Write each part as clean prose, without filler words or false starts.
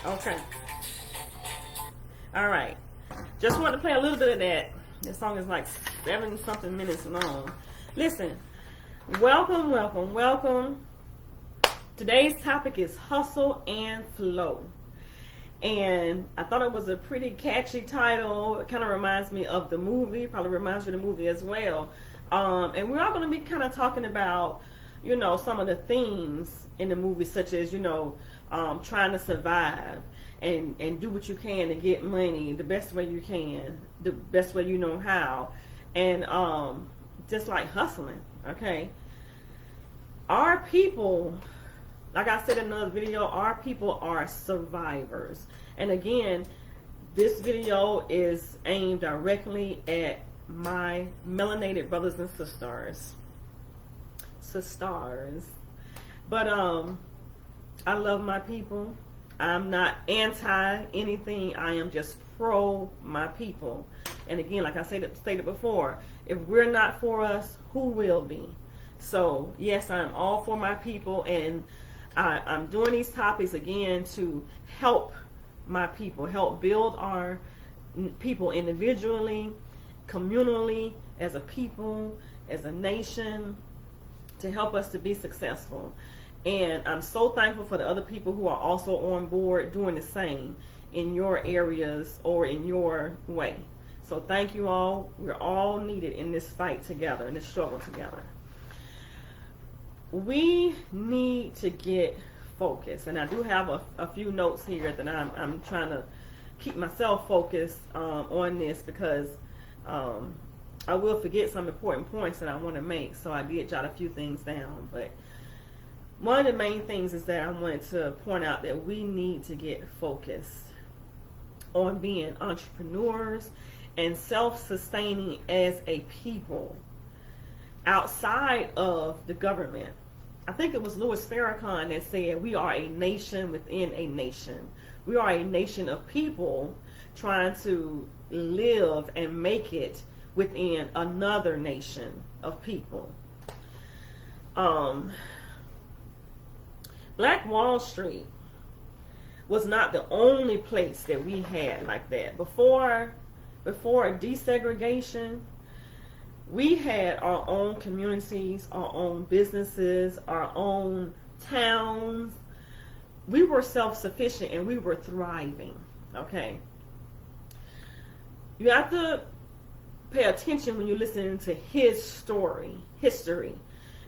Okay. All right. Just want to play a little bit of that. This song is like 7 something minutes long. Listen, welcome, welcome, welcome. Today's topic is hustle and flow. And I thought it was a pretty catchy title. It kind of reminds me of the movie, probably reminds you of the movie as well. And we're all going to be kind of talking about, some of the themes in the movie, such as, trying to survive and do what you can to get money the best way you can, the best way you know how. And just like hustling, okay? Our people, like I said in another video, our people are survivors. And again, this video is aimed directly at my melanated brothers and sisters. But I love my people. I'm not anti anything. I am just pro my people. And again, like I stated before, if we're not for us, who will be? So yes, I'm all for my people, and I'm doing these topics again to help my people, help build our people individually, communally, as a people, as a nation, to help us to be successful. And I'm so thankful for the other people who are also on board doing the same in your areas or in your way. So thank you all. We're all needed in this fight together, in this struggle together. We need to get focused. And I do have a few notes here that I'm trying to keep myself focused on this, because I will forget some important points that I want to make. So I did jot a few things down. But one of the main things is that I wanted to point out that we need to get focused on being entrepreneurs and self-sustaining as a people outside of the government. I think it was Louis Farrakhan that said we are a nation within a nation. We are a nation of people trying to live and make it within another nation of people. Black Wall Street was not the only place that we had like that. Before desegregation, we had our own communities, our own businesses, our own towns. We were self-sufficient and we were thriving, okay? You have to pay attention when you're listening to history,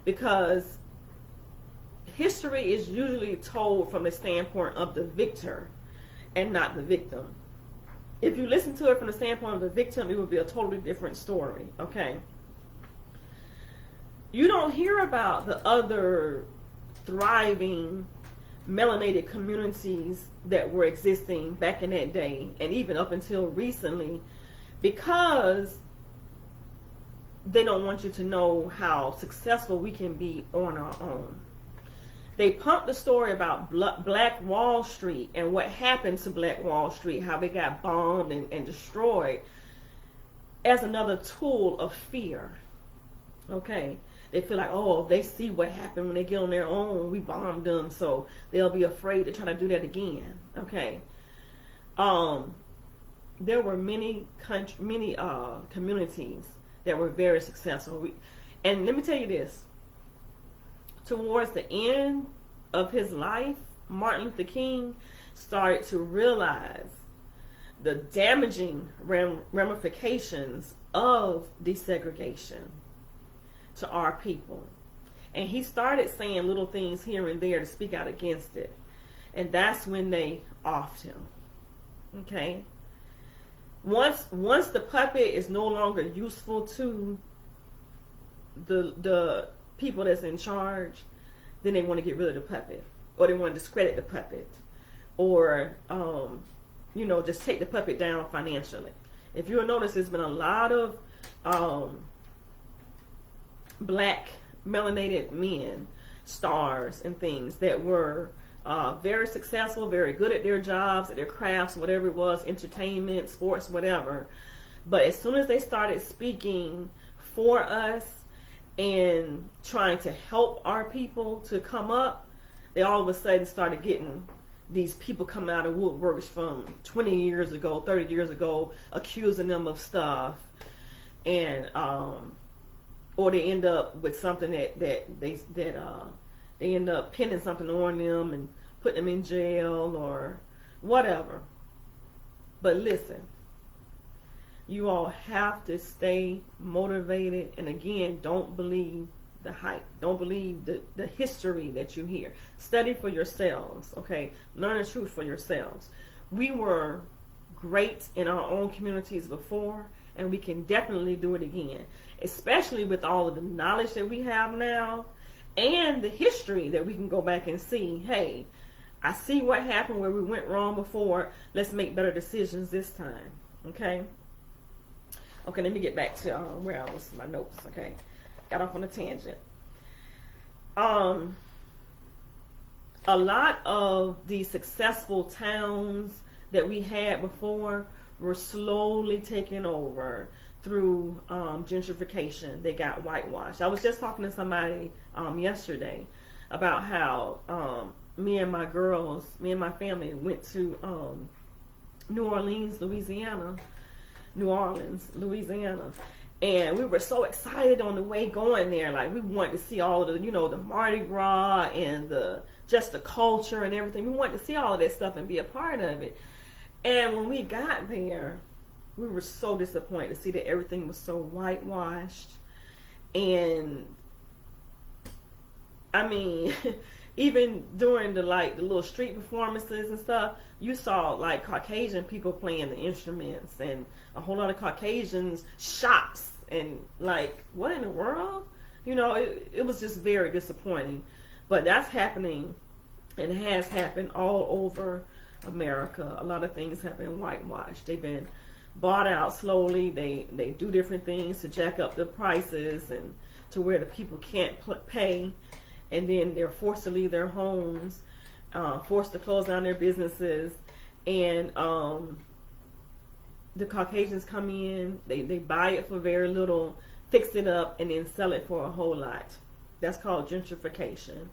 because history is usually told from the standpoint of the victor and not the victim. If you listen to it from the standpoint of the victim, it would be a totally different story, okay? You don't hear about the other thriving melanated communities that were existing back in that day and even up until recently, because they don't want you to know how successful we can be on our own. They pumped the story about Black Wall Street and what happened to Black Wall Street, how they got bombed and destroyed, as another tool of fear. Okay? They feel like, oh, they see what happened when they get on their own, we bombed them, so they'll be afraid to try to do that again. Okay? There were many communities that were very successful. And let me tell you this. Towards the end of his life, Martin Luther King started to realize the damaging ramifications of desegregation to our people. And he started saying little things here and there to speak out against it. And that's when they offed him. Okay? Once the puppet is no longer useful to the people that's in charge, then they want to get rid of the puppet, or they want to discredit the puppet, or just take the puppet down financially. If you'll notice, there's been a lot of black melanated men, stars and things that were very successful, very good at their jobs, at their crafts, whatever it was, entertainment, sports, whatever. But as soon as they started speaking for us and trying to help our people to come up, they all of a sudden started getting these people coming out of woodworks from 20 years ago, 30 years ago, accusing them of stuff, and or they end up with something that they end up pinning something on them and putting them in jail or whatever. But listen, you all have to stay motivated, and again, don't believe the hype. Don't believe the history that you hear. Study for yourselves, okay? Learn the truth for yourselves. We were great in our own communities before, and we can definitely do it again, especially with all of the knowledge that we have now and the history that we can go back and see. Hey, I see what happened where we went wrong before. Let's make better decisions this time, okay? Okay, let me get back to where I was, my notes, okay? Got off on a tangent. A lot of the successful towns that we had before were slowly taken over through gentrification. They got whitewashed. I was just talking to somebody yesterday about how me and my family went to New Orleans, Louisiana. And we were so excited on the way going there. Like, we wanted to see all of the, the Mardi Gras and just the culture and everything. We wanted to see all of that stuff and be a part of it. And when we got there, we were so disappointed to see that everything was so whitewashed. And I mean, even during the little street performances and stuff, you saw like Caucasian people playing the instruments and a whole lot of Caucasians shops, and like, what in the world? It was just very disappointing. But that's happening and has happened all over America. A lot of things have been whitewashed. They've been bought out slowly. They do different things to jack up the prices and to where the people can't pay, and then they're forced to leave their homes, forced to close down their businesses, and the Caucasians come in, they buy it for very little, fix it up, and then sell it for a whole lot. That's called gentrification.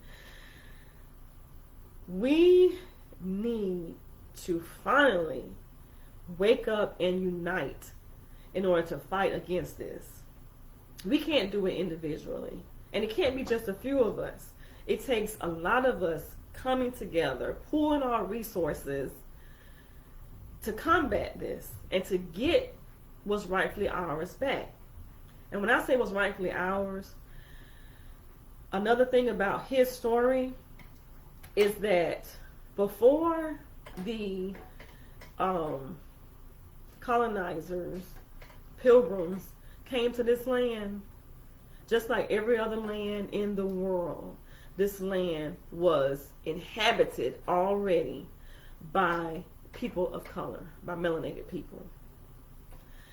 We need to finally wake up and unite in order to fight against this. We can't do it individually, and it can't be just a few of us. It takes a lot of us coming together, pooling our resources to combat this and to get what's rightfully ours back. And when I say what's rightfully ours, another thing about his story is that before the colonizers, pilgrims, came to this land, just like every other land in the world, this land was inhabited already by people of color, by melanated people.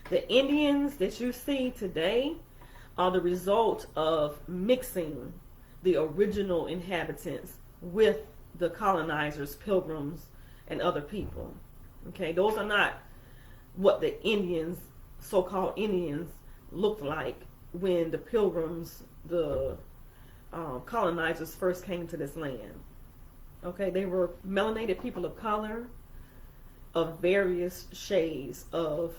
The Indians that you see today are the result of mixing the original inhabitants with the colonizers, pilgrims, and other people. Okay, those are not what the Indians, so-called Indians, looked like when the pilgrims, the colonizers first came to this land. Okay, they were melanated people of color of various shades of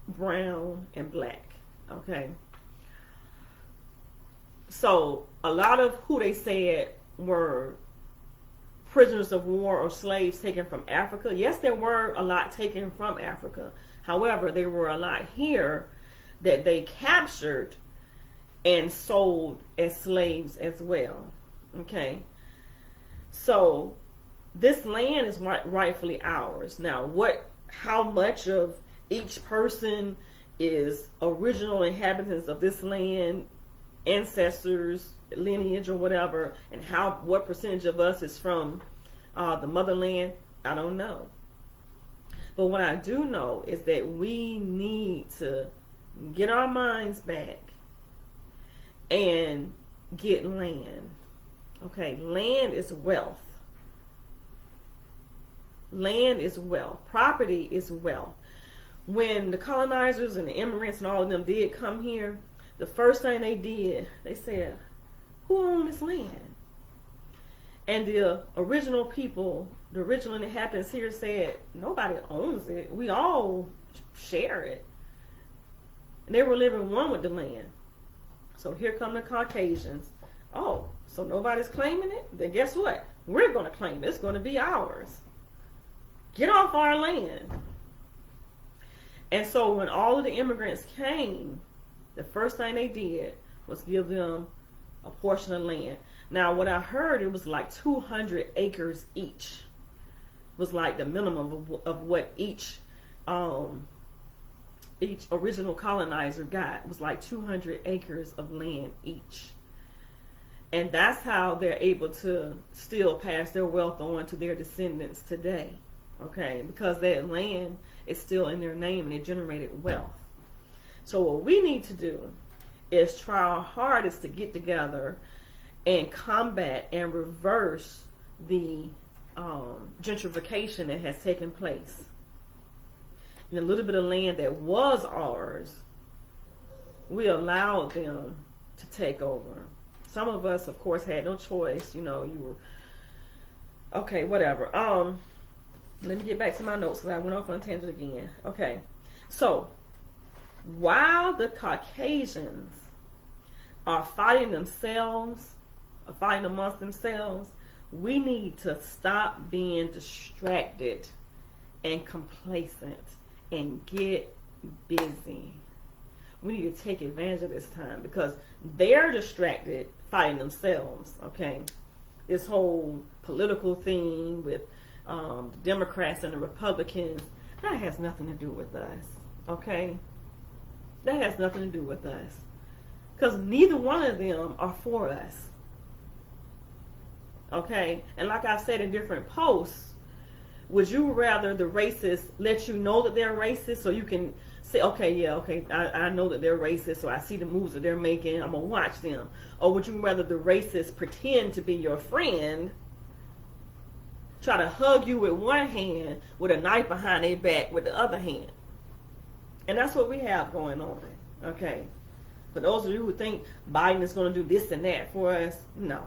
brown and black. Okay, so a lot of who they said were prisoners of war or slaves taken from Africa. Yes, there were a lot taken from Africa. However, there were a lot here that they captured and sold as slaves as well. Okay, so this land is rightfully ours. Now, how much of each person is original inhabitants of this land, ancestors, lineage, or whatever, and what percentage of us is from the motherland, I don't know. But what I do know is that we need to get our minds back and get land. Okay, land is wealth. Land is wealth. Property is wealth. When the colonizers and the immigrants and all of them did come here, the first thing they did, they said, who owns this land? And the original people the original inhabitants here said nobody owns it. We all share it. And they were living one with the land. So here come the Caucasians. Oh, so nobody's claiming it? Then guess what? We're going to claim it. It's going to be ours. Get off our land. And so when all of the immigrants came, the first thing they did was give them a portion of land. Now, what I heard, it was like 200 acres each. Was like the minimum of what each original colonizer got. It was like 200 acres of land each. And that's how they're able to still pass their wealth on to their descendants today. Okay, because that land is still in their name and it generated wealth. So what we need to do is try our hardest to get together and combat and reverse the gentrification that has taken place. And a little bit of land that was ours, we allowed them to take over. Some of us, of course, had no choice. You know, you were, okay, whatever. Let me get back to my notes because I went off on a tangent again. Okay, so while the Caucasians are fighting themselves, are fighting amongst themselves, we need to stop being distracted and complacent and get busy. We need to take advantage of this time because they're distracted fighting themselves, okay? This whole political thing with the Democrats and the Republicans, that has nothing to do with us, okay? That has nothing to do with us because neither one of them are for us. Okay, and like I've said in different posts, would you rather the racists let you know that they're racist so you can say, okay, yeah, okay, I know that they're racist, so I see the moves that they're making, I'm going to watch them? Or would you rather the racists pretend to be your friend, try to hug you with one hand with a knife behind their back with the other hand? And that's what we have going on, okay? For those of you who think Biden is going to do this and that for us, no.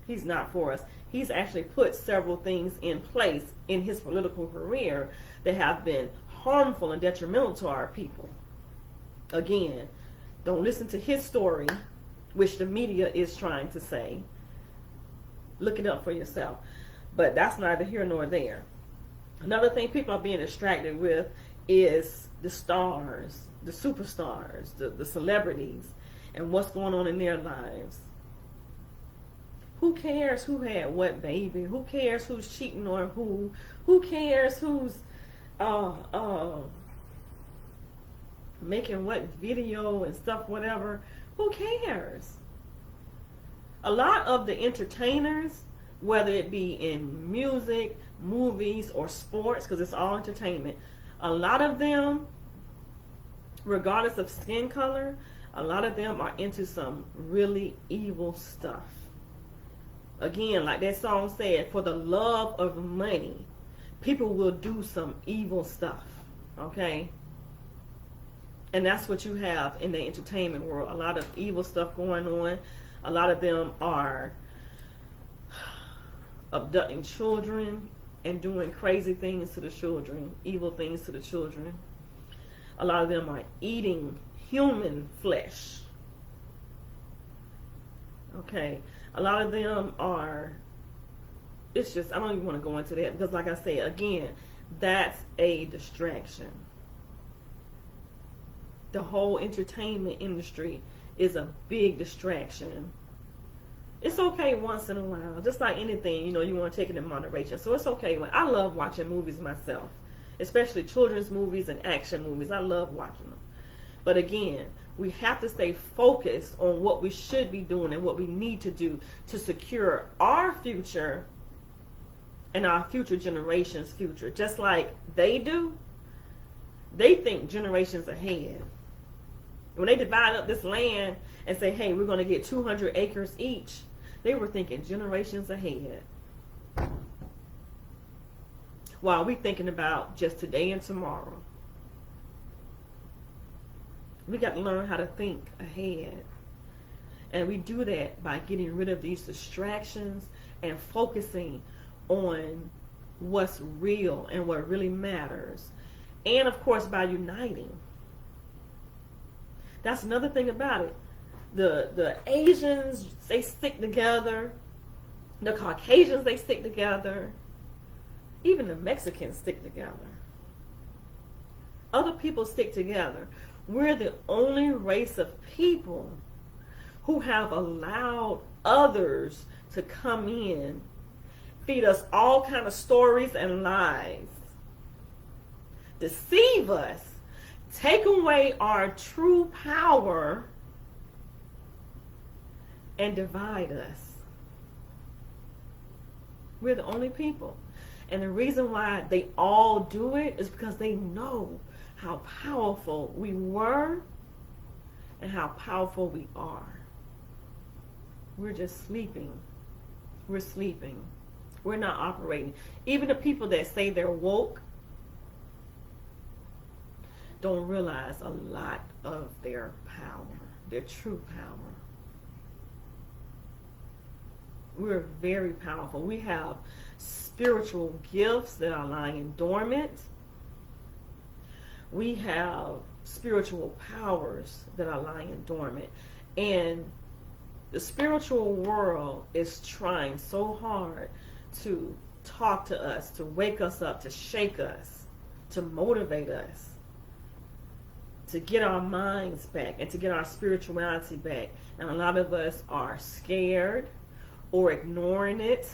He's not for us. He's actually put several things in place in his political career that have been harmful and detrimental to our people. Again, don't listen to his story, which the media is trying to say. Look it up for yourself. But that's neither here nor there. Another thing people are being distracted with is the stars, the superstars, the celebrities, and what's going on in their lives. Who cares who had what baby? Who cares who's cheating on who? Who cares who's making what video and stuff, whatever? Who cares? A lot of the entertainers, whether it be in music, movies, or sports, because it's all entertainment, a lot of them, regardless of skin color, a lot of them are into some really evil stuff. Again, like that song said, for the love of money, people will do some evil stuff, okay? And that's what you have in the entertainment world. A lot of evil stuff going on. A lot of them are abducting children and doing crazy things to the children, evil things to the children. A lot of them are eating human flesh. Okay, a lot of them are, it's just, I don't even want to go into that because like I said, again, that's a distraction. The whole entertainment industry is a big distraction. It's okay once in a while, just like anything, you know, you want to take it in moderation. So it's okay. I love watching movies myself, especially children's movies and action movies. I love watching them. But again, we have to stay focused on what we should be doing and what we need to do to secure our future and our future generations' future. Just like they do, they think generations ahead. When they divide up this land and say, hey, we're going to get 200 acres each, they were thinking generations ahead. While we thinking about just today and tomorrow. We got to learn how to think ahead. And we do that by getting rid of these distractions and focusing on what's real and what really matters. And of course, by uniting. That's another thing about it. The Asians, they stick together. The Caucasians, they stick together. Even the Mexicans stick together. Other people stick together. We're the only race of people who have allowed others to come in, feed us all kind of stories and lies, deceive us, take away our true power, and divide us. We're the only people. And the reason why they all do it is because they know how powerful we were and how powerful we are. We're just sleeping. We're sleeping. We're not operating. Even the people that say they're woke don't realize a lot of their power, their true power. We're very powerful. We have spiritual gifts that are lying dormant. We have spiritual powers that are lying dormant. And the spiritual world is trying so hard to talk to us, to wake us up, to shake us, to motivate us, to get our minds back and to get our spirituality back. And a lot of us are scared or ignoring it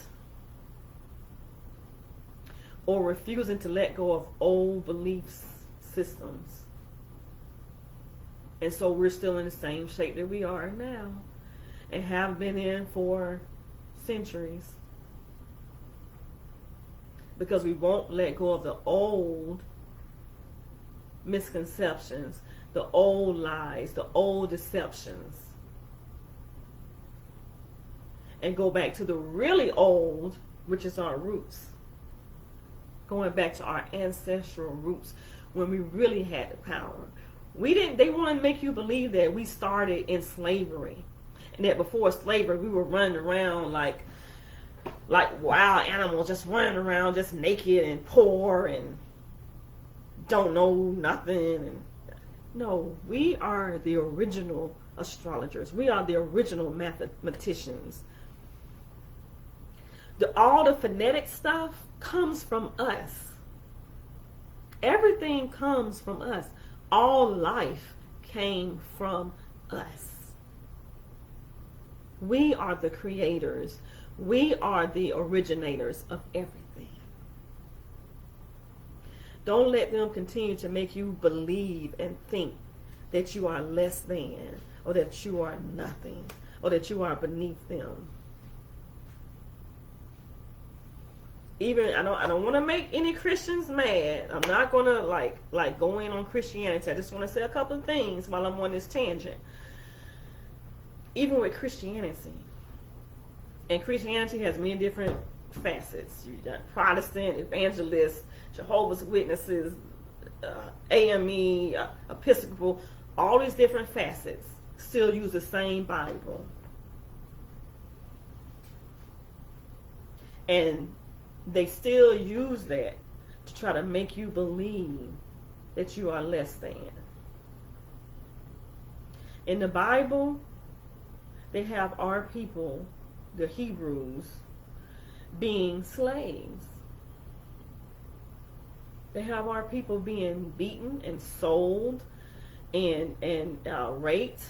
or refusing to let go of old belief systems. And so we're still in the same shape that we are now and have been in for centuries, because we won't let go of the old misconceptions, the old lies, the old deceptions, and go back to the really old, which is our roots. Going back to our ancestral roots when we really had the power. They want to make you believe that we started in slavery, and that before slavery we were running around like wild animals, just running around just naked and poor and don't know nothing. And no, we are the original astrologers. We are the original mathematicians. All the phonetic stuff comes from us. Everything comes from us. All life came from us. We are the creators. We are the originators of everything. Don't let them continue to make you believe and think that you are less than, or that you are nothing, or that you are beneath them. Even I don't want to make any Christians mad. I'm not going to like go in on Christianity. I just want to say a couple of things while I'm on this tangent. Even with Christianity, and Christianity has many different facets. You got Protestant, Evangelists, Jehovah's Witnesses, AME, Episcopal, all these different facets still use the same Bible. And they still use that to try to make you believe that you are less than. In the Bible, they have our people, the Hebrews, being slaves. They have our people being beaten and sold and raped.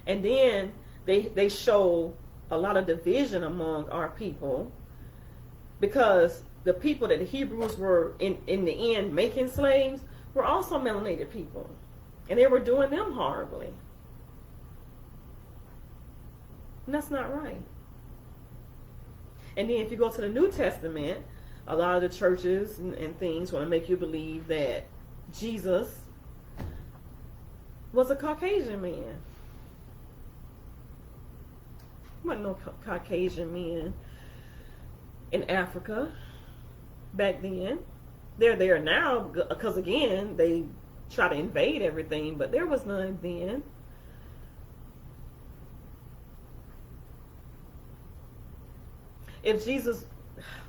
And then they show a lot of division among our people, because the people that the Hebrews were in the end making slaves were also melanated people, and they were doing them horribly. And that's not right. And then if you go to the New Testament, a lot of the churches and things want to make you believe that Jesus was a Caucasian man. There wasn't no Caucasian men in Africa back then. They're there now because, again, they try to invade everything, but there was none then. if Jesus,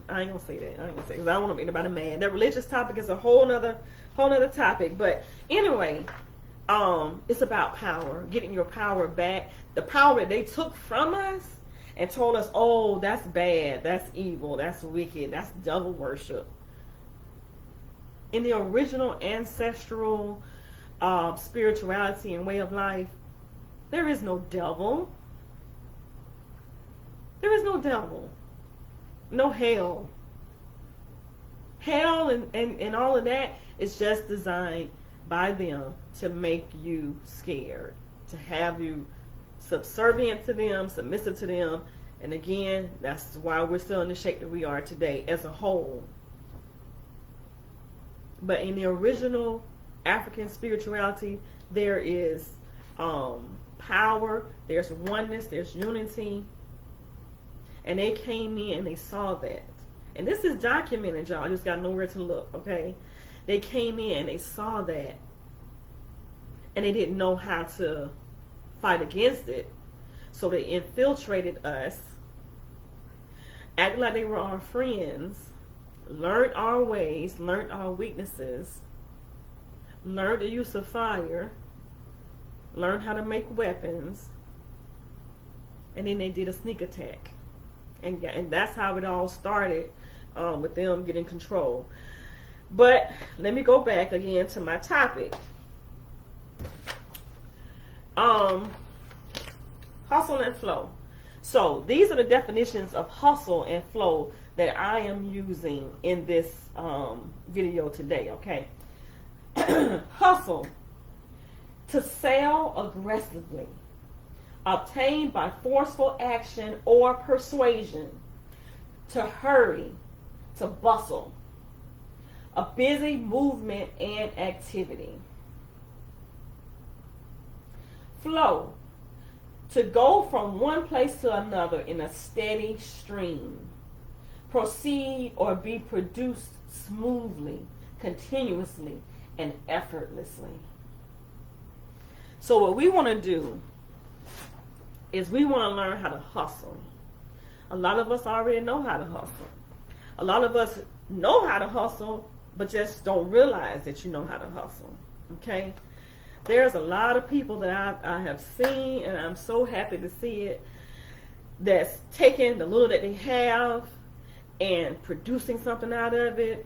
I ain't gonna say that. I ain't gonna say because I don't want to make anybody mad. That religious topic is a whole nother topic. But anyway, it's about power, getting your power back. The power that they took from us and told us, oh, that's bad, that's evil, that's wicked, that's devil worship. In the original ancestral spirituality and way of life, there is no devil. There is no devil. No hell. Hell and all of that is just designed by them to make you scared, to have you subservient to them, submissive to them. And again, that's why we're still in the shape that we are today as a whole. But in the original African spirituality, there is power, there's oneness, there's unity. And they came in and they saw that. And this is documented, y'all. Just got nowhere to look, okay? They came in, they saw that. And they didn't know how to fight against it. So they infiltrated us, acted like they were our friends, learned our ways, learned our weaknesses, learned the use of fire, learned how to make weapons, and then they did a sneak attack. And that's how it all started, with them getting control. But let me go back again to my topic. Hustle and flow. So these are the definitions of hustle and flow that I am using in this video today, okay? Hustle, to sell aggressively, obtained by forceful action or persuasion, to hurry, to bustle, a busy movement and activity. Flow, to go from one place to another in a steady stream, proceed or be produced smoothly, continuously, and effortlessly. So what we want to do is we want to learn how to hustle. A lot of us already know how to hustle. A lot of us know how to hustle, but just don't realize that you know how to hustle. Okay? There's a lot of people that I have seen, and I'm so happy to see it, that's taking the little that they have and producing something out of it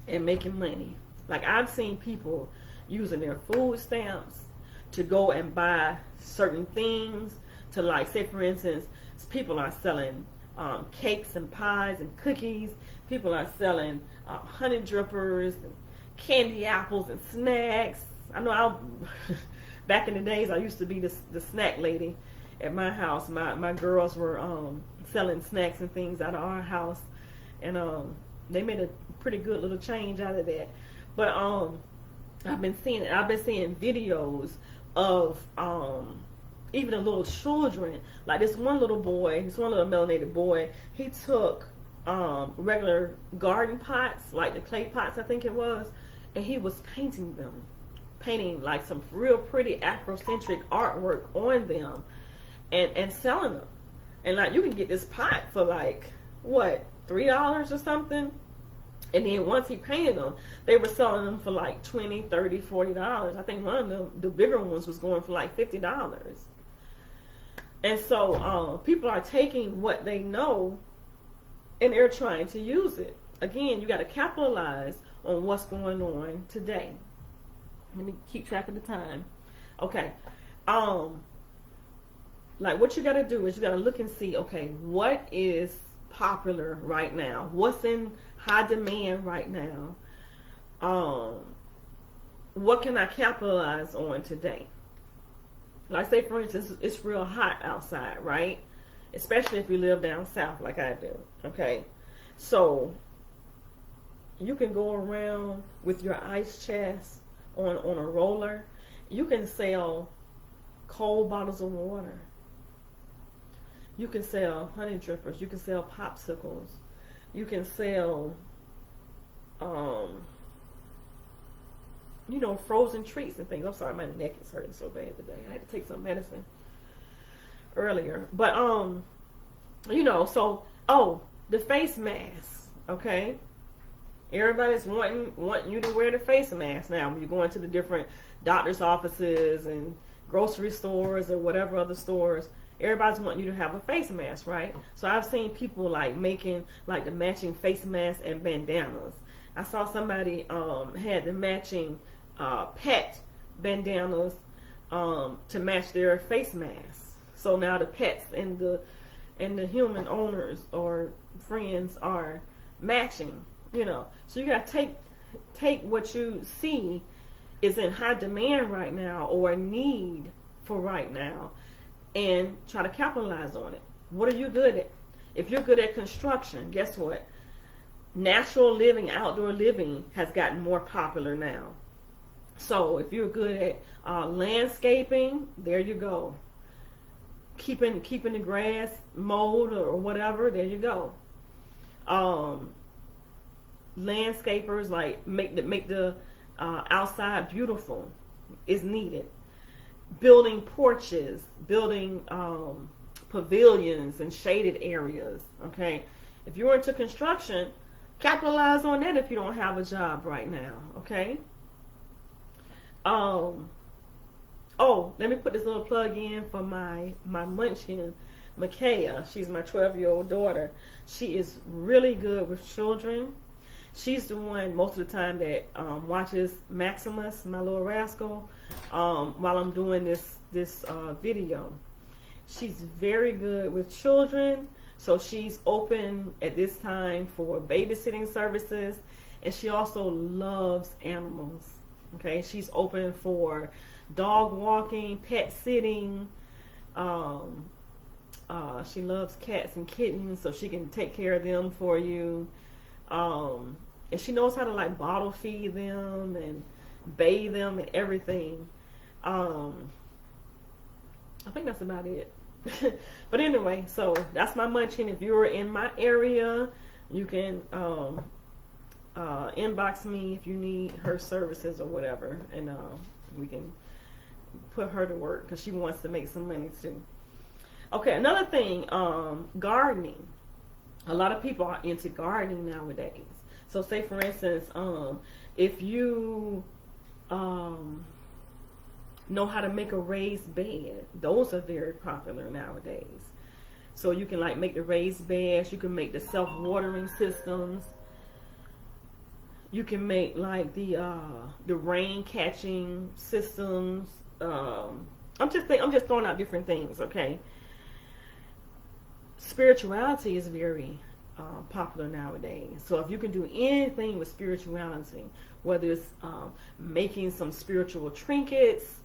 and making money. Like, I've seen people using their food stamps to go and buy certain things, to, like, say for instance, people are selling cakes and pies and cookies. People are selling honey drippers and candy apples and snacks. I know back in the days I used to be the snack lady at my house. My girls were selling snacks and things out of our house, and they made a pretty good little change out of that. But I've been seeing videos of even the little children. Like this one little melanated boy, he took regular garden pots, like the clay pots I think it was, and he was painting like some real pretty Afrocentric artwork on them and selling them. And like you can get this pot for like what, $3 or something. And then once he painted them, they were selling them for like $20, $30, $40. I think one of them, the bigger ones, was going for like $50. And so people are taking what they know and they're trying to use it. Again, you got to capitalize on what's going on today. Let me keep track of the time. Okay. Like what you got to do is you got to look and see, okay, what is popular right now? What's in high demand right now? What can I capitalize on today? Like say for instance, it's real hot outside, right? Especially if you live down south like I do, okay? So you can go around with your ice chest on a roller. You can sell cold bottles of water. You can sell honey drippers. You can sell popsicles. You can sell, frozen treats and things. I'm sorry, my neck is hurting so bad today. I had to take some medicine earlier. But, so Oh, the face mask. Okay. Everybody's wanting you to wear the face mask now. When you go into the different doctor's offices and grocery stores or whatever other stores, everybody's wanting you to have a face mask, right? So I've seen people like making like the matching face masks and bandanas. I saw somebody had the matching pet bandanas to match their face masks. So now the pets and the human owners or friends are matching. So you gotta take what you see is in high demand right now or a need for right now and try to capitalize on it. What are you good at? If you're good at construction, guess what? Natural living, outdoor living has gotten more popular now. So if you're good at landscaping, there you go. Keeping the grass mowed or whatever, there you go. Landscapers like make the outside beautiful is needed. Building porches, building pavilions and shaded areas. Okay, if you're into construction, capitalize on that if you don't have a job right now. Okay. Oh, let me put this little plug in for my munchkin, Micaiah. She's my 12-year-old daughter. She is really good with children. She's the one most of the time that watches Maximus, my little rascal, while I'm doing this video. She's very good with children, so she's open at this time for babysitting services, and she also loves animals. Okay, she's open for dog walking, pet sitting. She loves cats and kittens, so she can take care of them for you. And she knows how to like bottle feed them and bathe them and everything. I think that's about it. But anyway, so that's my munchkin. If you're in my area, you can inbox me if you need her services or whatever, and we can put her to work because she wants to make some money too. Okay, another thing, gardening. A lot of people are into gardening nowadays. So say for instance, if you know how to make a raised bed, those are very popular nowadays. So you can like make the raised beds, you can make the self-watering systems, you can make like the rain catching systems. I'm just throwing out different things, okay? Spirituality is very popular nowadays. So if you can do anything with spirituality, whether it's making some spiritual trinkets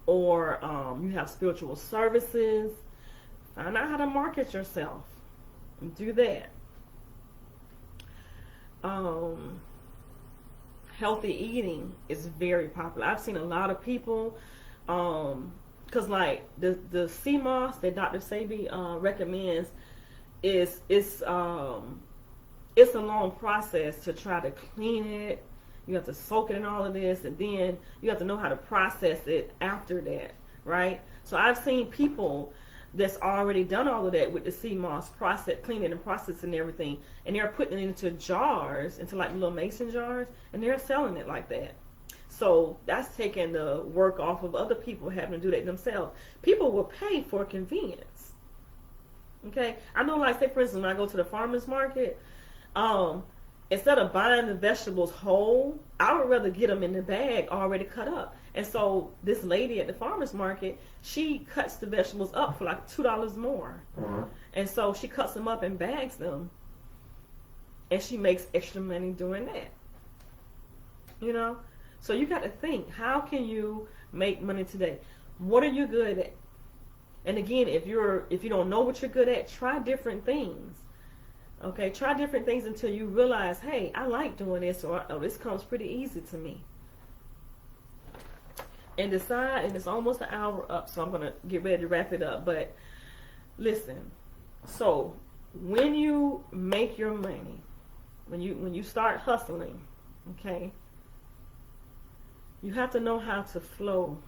or you have spiritual services, find out how to market yourself and do that. Healthy eating is very popular. I've seen a lot of people because like the sea moss that Dr. Sebi recommends it's a long process to try to clean it. You have to soak it in all of this, and then you have to know how to process it after that, right? So I've seen people that's already done all of that with the sea moss, cleaning and processing everything, and they're putting it into jars, into like little mason jars, and they're selling it like that. So that's taking the work off of other people having to do that themselves. People will pay for convenience. Okay, I know, like say for instance, when I go to the farmer's market, instead of buying the vegetables whole, I would rather get them in the bag already cut up. And so this lady at the farmer's market, she cuts the vegetables up for like $2 more. And so she cuts them up and bags them, and she makes extra money doing that. You know, so you got to think, how can you make money today? What are you good at? And again, if you don't know what you're good at, try different things. Okay, try different things until you realize, hey, I like doing this, or oh, this comes pretty easy to me. And decide, and it's almost an hour up, so I'm going to get ready to wrap it up. But listen, so when you make your money, when you start hustling, okay, you have to know how to flow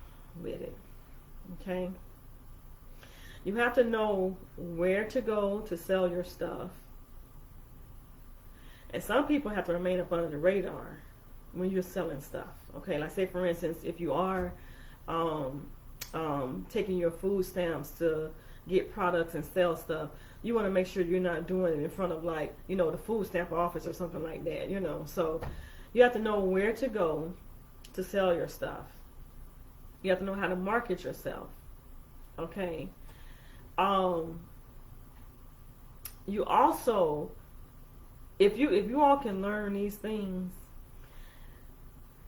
with it, okay? You have to know where to go to sell your stuff. And some people have to remain up under the radar when you're selling stuff. Okay, like say for instance, if you are taking your food stamps to get products and sell stuff, you want to make sure you're not doing it in front of like, the food stamp office or something like that, So you have to know where to go to sell your stuff. You have to know how to market yourself. Okay. You also, if you all can learn these things,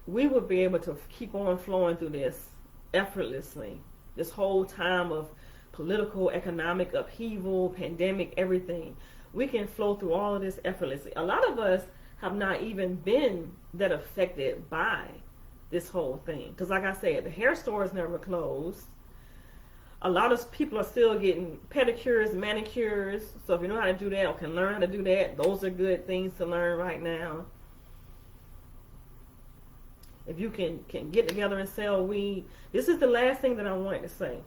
we would be able to keep on flowing through this effortlessly. This whole time of political, economic upheaval, pandemic, everything. We can flow through all of this effortlessly. A lot of us have not even been that affected by this whole thing. Because like I said, the hair stores never closed. A lot of people are still getting pedicures, manicures. So if you know how to do that or can learn how to do that, those are good things to learn right now. If you can get together and sell weed. This is the last thing that I wanted to say.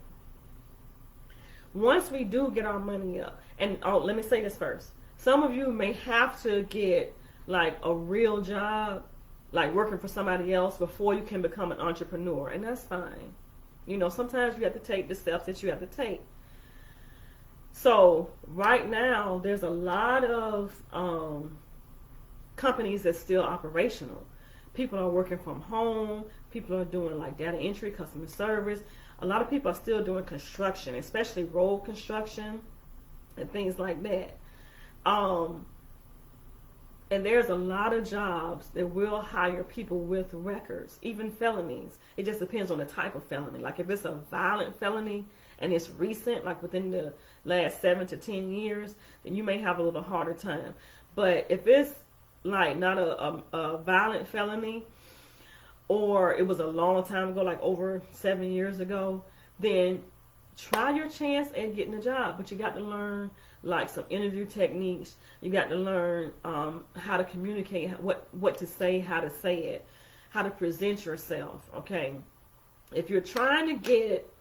Once we do get our money up, and let me say this first. Some of you may have to get like a real job, like working for somebody else before you can become an entrepreneur, and that's fine. Sometimes you have to take the steps that you have to take. So right now, there's a lot of companies that's still operational. People are working from home. People are doing like data entry, customer service. A lot of people are still doing construction, especially road construction and things like that. And there's a lot of jobs that will hire people with records, even felonies. It just depends on the type of felony. Like if it's a violent felony and it's recent, like within the last 7 to 10 years, then you may have a little harder time. But if it's like not a violent felony, or it was a long time ago, like over 7 years ago, then try your chance at getting a job. But you got to learn like some interview techniques. You got to learn how to communicate, what to say, how to say it, how to present yourself. Okay, if you're trying to get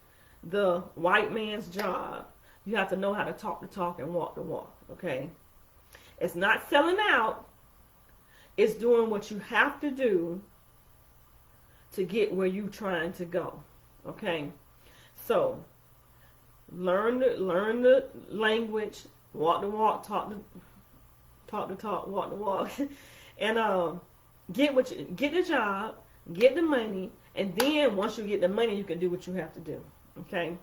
the white man's job, you have to know how to talk the talk and walk the walk. Okay, it's not selling out. It's doing what you have to do to get where you're trying to go. Okay, so learn the language, walk the walk, talk the talk, walk the walk, and get the job, get the money, and then once you get the money, you can do what you have to do. Okay,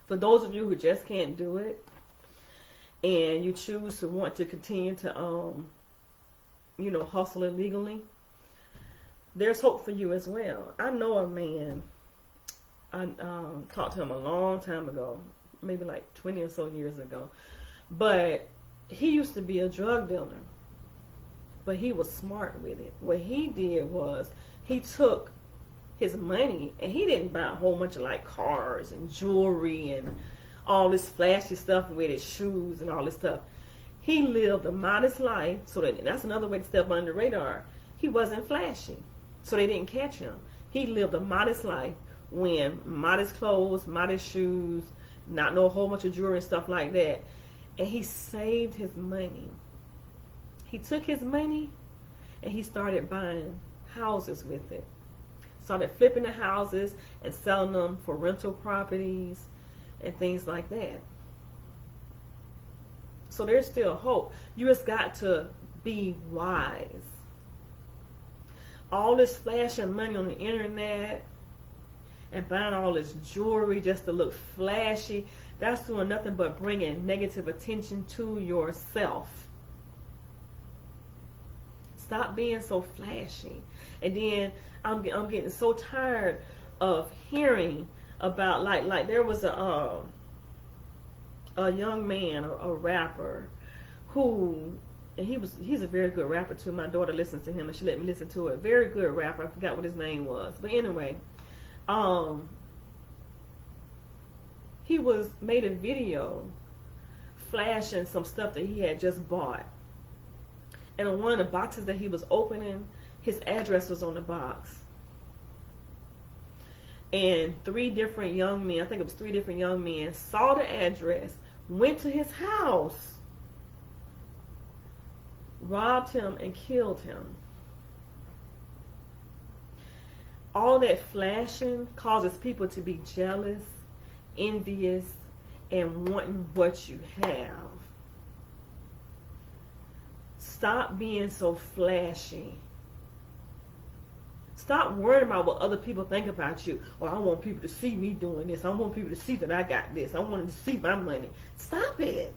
for those of you who just can't do it, and you choose to want to continue to hustle illegally, there's hope for you as well. I know a man, I talked to him a long time ago, maybe like 20 or so years ago, but he used to be a drug dealer, but he was smart with it. What he did was he took his money and he didn't buy a whole bunch of like cars and jewelry and all this flashy stuff with his shoes and all this stuff. He lived a modest life, so that's another way to step under the radar. He wasn't flashy, so they didn't catch him. He lived a modest life, wearing modest clothes, modest shoes, not know a whole bunch of jewelry and stuff like that. And he saved his money. He took his money and he started buying houses with it. Started flipping the houses and selling them for rental properties and things like that. So there's still hope. You just got to be wise. All this flashing money on the internet and buying all this jewelry just to look flashy, that's doing nothing but bringing negative attention to yourself. Stop being so flashy. And then I'm getting so tired of hearing about like there was a young man, a rapper, who, and he's a very good rapper too. My daughter listens to him and she let me listen to it. Very good rapper. I forgot what his name was, but anyway, he made a video flashing some stuff that he had just bought, and on one of the boxes that he was opening, his address was on the box. And 3 different young men, I think it was 3 different young men, saw the address, went to his house, robbed him, and killed him. All that flashing causes people to be jealous, envious, and wanting what you have. Stop being so flashy. Stop worrying about what other people think about you. Or I want people to see me doing this. I want people to see that I got this. I want them to see my money. Stop it.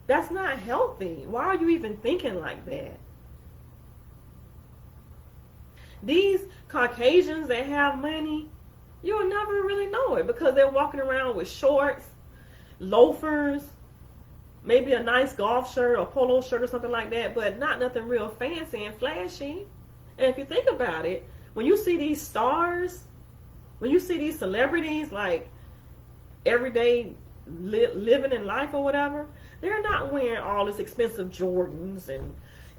That's not healthy. Why are you even thinking like that? These Caucasians that have money, you'll never really know it because they're walking around with shorts, loafers, maybe a nice golf shirt or polo shirt or something like that, but not nothing real fancy and flashy. And if you think about it, when you see these stars, when you see these celebrities like everyday living in life or whatever, they're not wearing all this expensive Jordans and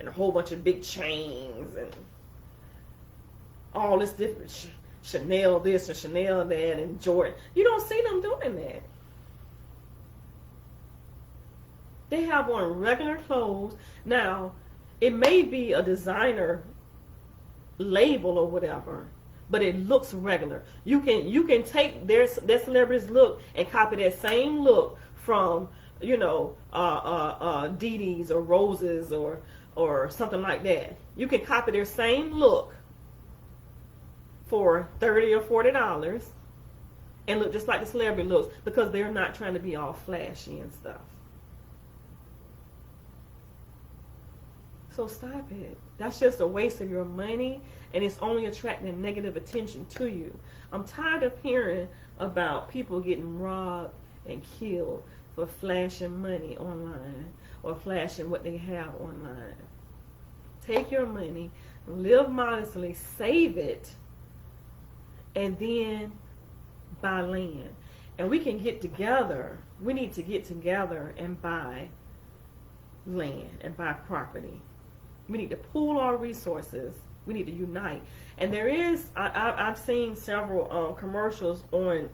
a whole bunch of big chains and all this different Chanel this and Chanel that and Jordan. You don't see them doing that. They have on regular clothes. Now, it may be a designer label or whatever, but it looks regular. You can take their celebrities' look and copy that same look from, you know, Didi's or Rose's or something like that. You can copy their same look for $30 or $40 and look just like the celebrity looks because they're not trying to be all flashy and stuff. So stop it. That's just a waste of your money, and it's only attracting negative attention to you. I'm tired of hearing about people getting robbed and killed for flashing money online or flashing what they have online. Take your money, live modestly, save it, and then buy land. And we can get together. We need to get together and buy land and buy property. We need to pool our resources. We need to unite. And there is, I've seen several commercials on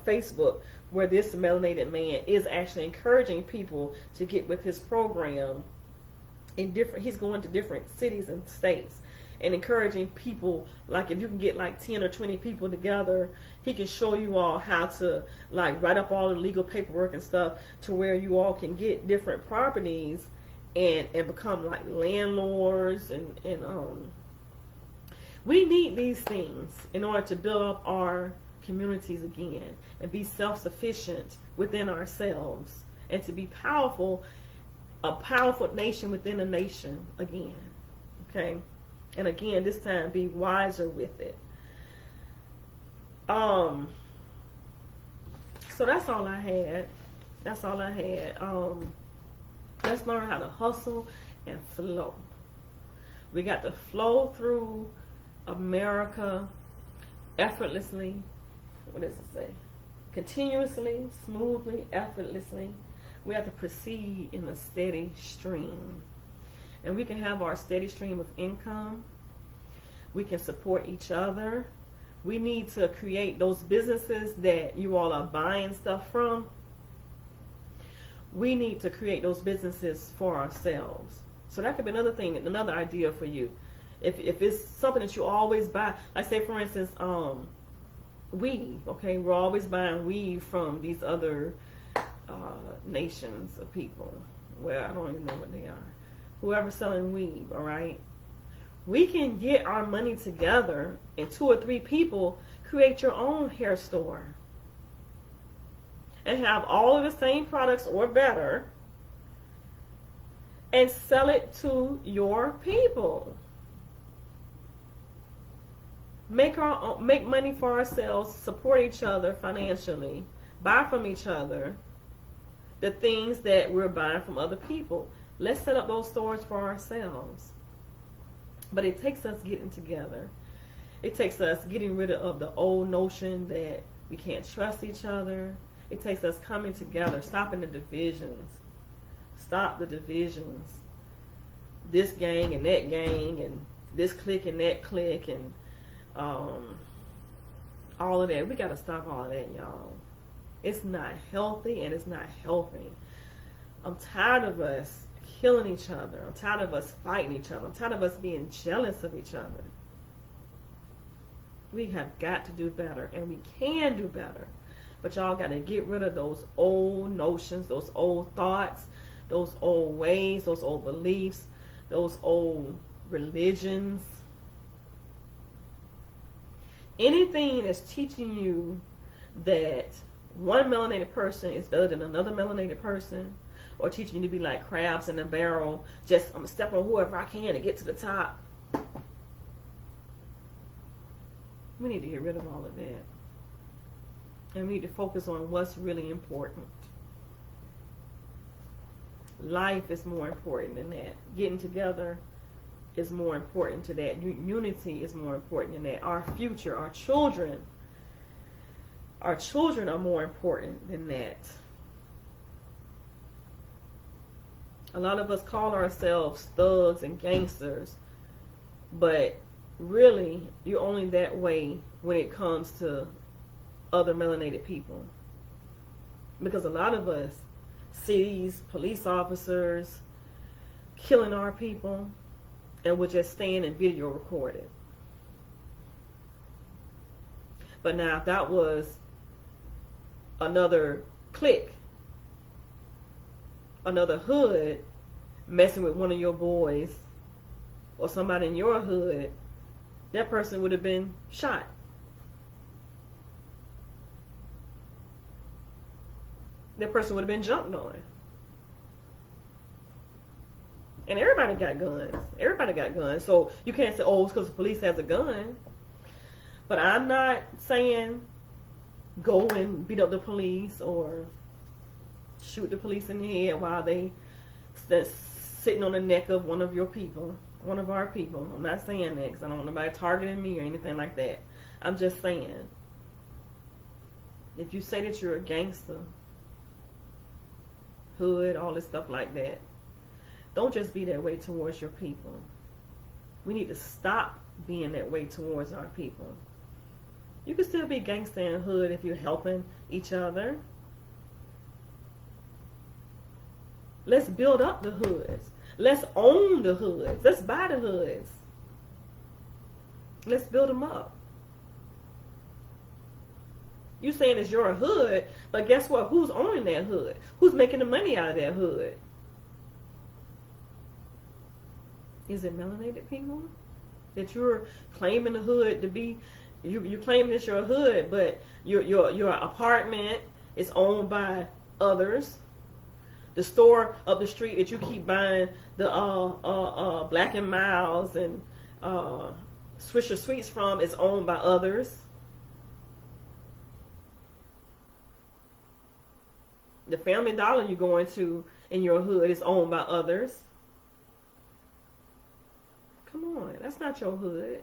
Facebook where this melanated man is actually encouraging people to get with his program he's going to different cities and states and encouraging people, like if you can get like 10 or 20 people together, he can show you all how to like write up all the legal paperwork and stuff to where you all can get different properties and become like landlords and we need these things in order to build up our communities again and be self-sufficient within ourselves and to be powerful, a powerful nation within a nation again. Okay? And again, this time be wiser with it. So that's all I had. That's all I had. Let's learn how to hustle and flow. We got to flow through America effortlessly. What does it say? Continuously, smoothly, effortlessly. We have to proceed in a steady stream. And we can have our steady stream of income. We can support each other. We need to create those businesses that you all are buying stuff from. We need to create those businesses for ourselves. So that could be another thing, another idea for you. If it's something that you always buy, like say for instance, weave. Okay, we're always buying weave from these other nations of people. Well, I don't even know what they are. Whoever's selling weave, all right? We can get our money together and 2 or 3 people create your own hair store and have all of the same products or better and sell it to your people. Make money for ourselves, support each other financially, buy from each other the things that we're buying from other people. Let's set up those stores for ourselves. But it takes us getting together. It takes us getting rid of the old notion that we can't trust each other. It takes us coming together, stopping the divisions. Stop the divisions. This gang and that gang and this clique and that clique and all of that. We got to stop all of that, y'all. It's not healthy and it's not helping. I'm tired of us killing each other. I'm tired of us fighting each other. I'm tired of us being jealous of each other. We have got to do better, and we can do better. But y'all got to get rid of those old notions, those old thoughts, those old ways, those old beliefs, those old religions. Anything that's teaching you that one melanated person is better than another melanated person, or teaching you to be like crabs in a barrel, just I'm going to step on whoever I can to get to the top. We need to get rid of all of that. And we need to focus on what's really important. Life is more important than that. Getting together is more important to that. Unity is more important than that. Our future, our children are more important than that. A lot of us call ourselves thugs and gangsters, but really, you're only that way when it comes to other melanated people. Because a lot of us see these police officers killing our people, and we'll just stand and video record it. But now if that was another clique, another hood messing with one of your boys or somebody in your hood, that person would have been shot. That person would have been jumped on. And everybody got guns. Everybody got guns. So you can't say, oh, it's because the police has a gun. But I'm not saying go and beat up the police or shoot the police in the head while they sitting on the neck of one of your people, one of our people. I'm not saying that because I don't want nobody targeting me or anything like that. I'm just saying, if you say that you're a gangster, hood, all this stuff like that, don't just be that way towards your people. We need to stop being that way towards our people. You can still be gangster and hood if you're helping each other. Let's build up the hoods. Let's own the hoods. Let's buy the hoods. Let's build them up. You saying it's your hood, but guess what? Who's owning that hood? Who's making the money out of that hood? Is it melanated people? That you're claiming the hood to be, you claim it's your hood, but your apartment is owned by others. The store up the street that you keep buying the Black and Miles and Swisher Sweets from is owned by others. The Family Dollar you're going to in your hood is owned by others. Come on, that's not your hood.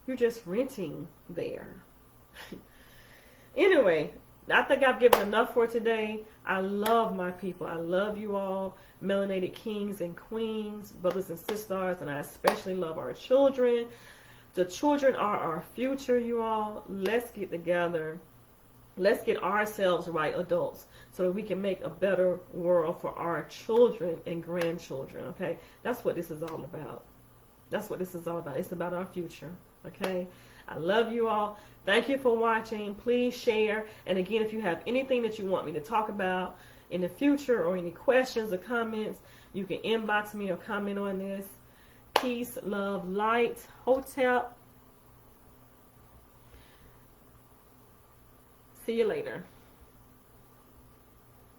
You're just renting there. Anyway, I think I've given enough for today. I love my people. I love you all, melanated kings and queens, brothers and sisters, and I especially love our children. The children are our future, you all. Let's get together. Let's get ourselves right, adults, so that we can make a better world for our children and grandchildren, okay? That's what this is all about. That's what this is all about. It's about our future, okay? I love you all. Thank you for watching. Please share. And again, if you have anything that you want me to talk about in the future or any questions or comments, you can inbox me or comment on this. Peace, love, light, Hotel. See you later.